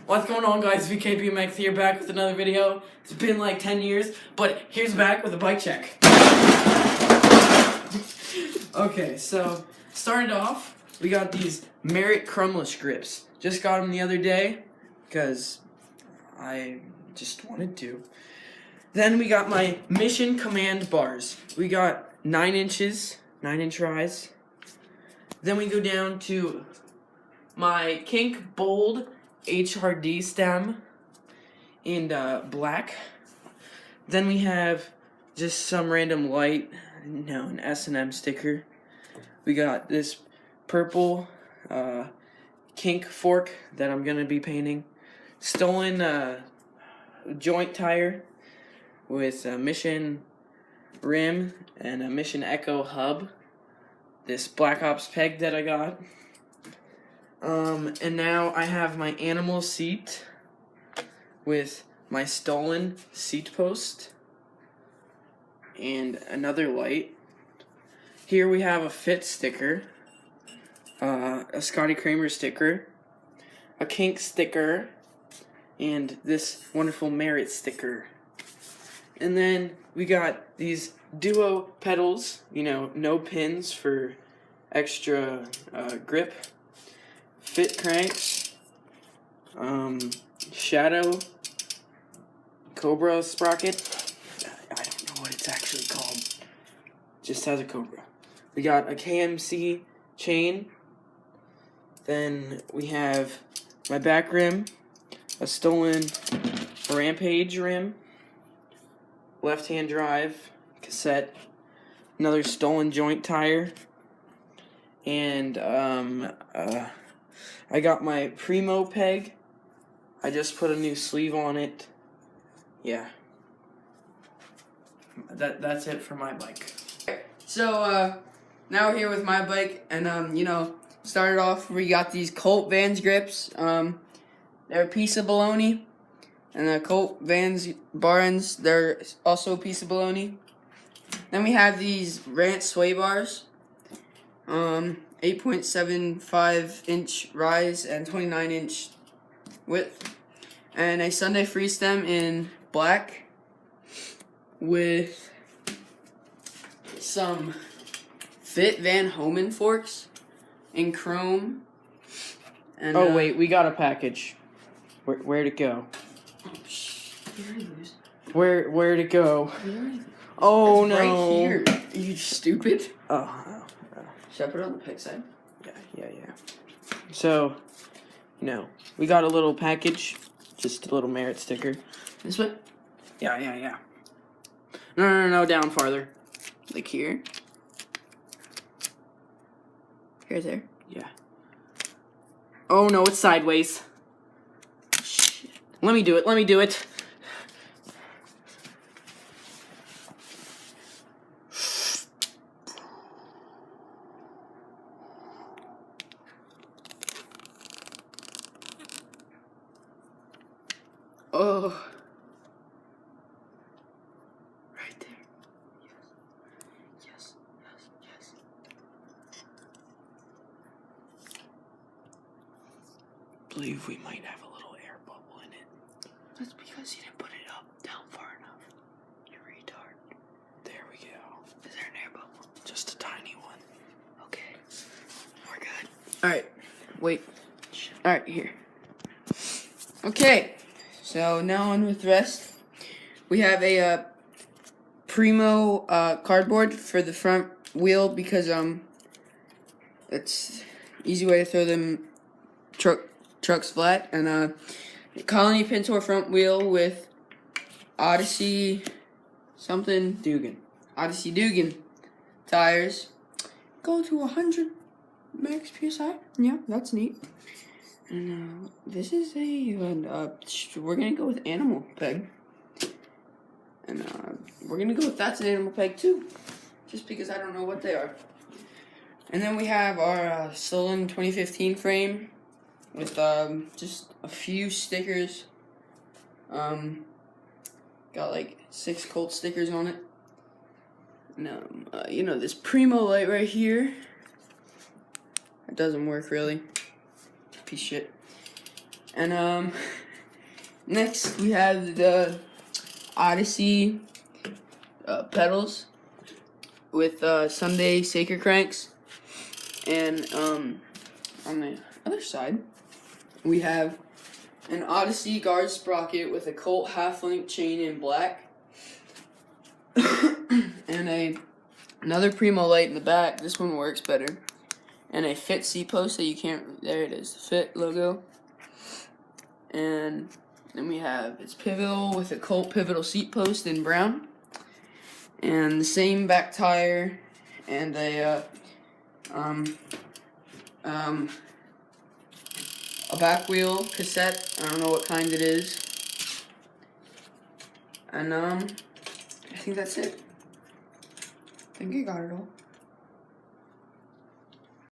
What's going on, guys? VKBMX here, back with another video. It's been like 10 years, but here's back with a bike check. Okay, so started off, we got these Merit Crumless grips. Just got them the other day because I just wanted to. Then we got my Mission Command bars. We got 9 inches, 9-inch rise. Then we go down to my Kink Bold HRD stem in black. Then we have just some random light, an S&M sticker. We got this purple Kink fork that I'm gonna be painting. Stolen joint tire with a Mission rim and a Mission Echo hub. This Black Ops peg that I got. And now I have my animal seat with my stolen seat post and another light. Here we have a Fit sticker, a Scotty Kramer sticker, a Kink sticker, and this wonderful Merit sticker. And then we got these Duo pedals, no pins for extra grip. Fit cranks, Shadow, Cobra sprocket. I don't know what it's actually called. Just has a Cobra. We got a KMC chain. Then we have my back rim, a stolen Rampage rim, left-hand drive, cassette, another stolen joint tire, and I got my Primo peg. I just put a new sleeve on it. Yeah. That's it for my bike. So, now we're here with my bike, and, started off, we got these Colt Vans grips. They're a piece of baloney. And the Colt Vans bar ends, they're also a piece of baloney. Then we have these Rant sway bars. 8.75-inch rise and 29-inch width, and a Sunday free stem in black with some Fit Van Homan forks in chrome. And oh wait, we got a package. Where'd it go? Where'd it go? Oh it's no! Right here. Are you stupid? Oh. Should I put it on the peg side? Yeah. So, we got a little package, just a little Merit sticker. This way? Yeah. No, down farther. Like here? Here, there? Yeah. Oh no, it's sideways. Shit. Let me do it. Oh. Right there. Yes. Believe we might have a little air bubble in it. That's because you didn't put it up down far enough. You retard. There we go. Is there an air bubble? Just a tiny one. Okay. We're good. Alright. Wait. Alright, here. Okay. So now on with the rest. We have a Primo cardboard for the front wheel because it's easy way to throw them trucks flat, and Colony Pintor front wheel with Odyssey Dugan tires. Go to 100 max PSI. Yeah, that's neat. And this is we're gonna go with animal peg, and we're gonna go with that's an animal peg too, just because I don't know what they are. And then we have our stolen 2015 frame with just a few stickers. Got like 6 Colt stickers on it. And this Primo light right here. It doesn't work really. Piece of shit. And next we have the Odyssey pedals with Sunday Sacred cranks. And on the other side, we have an Odyssey guard sprocket with a Colt half-link chain in black, and another Primo light in the back. This one works better, and a Fit seat post that you can't. There it is, the Fit logo. And then we have its pivotal with a Colt pivotal seat post in brown, and the same back tire, and a back wheel cassette. I don't know what kind it is. And I think that's it. I think I got it all.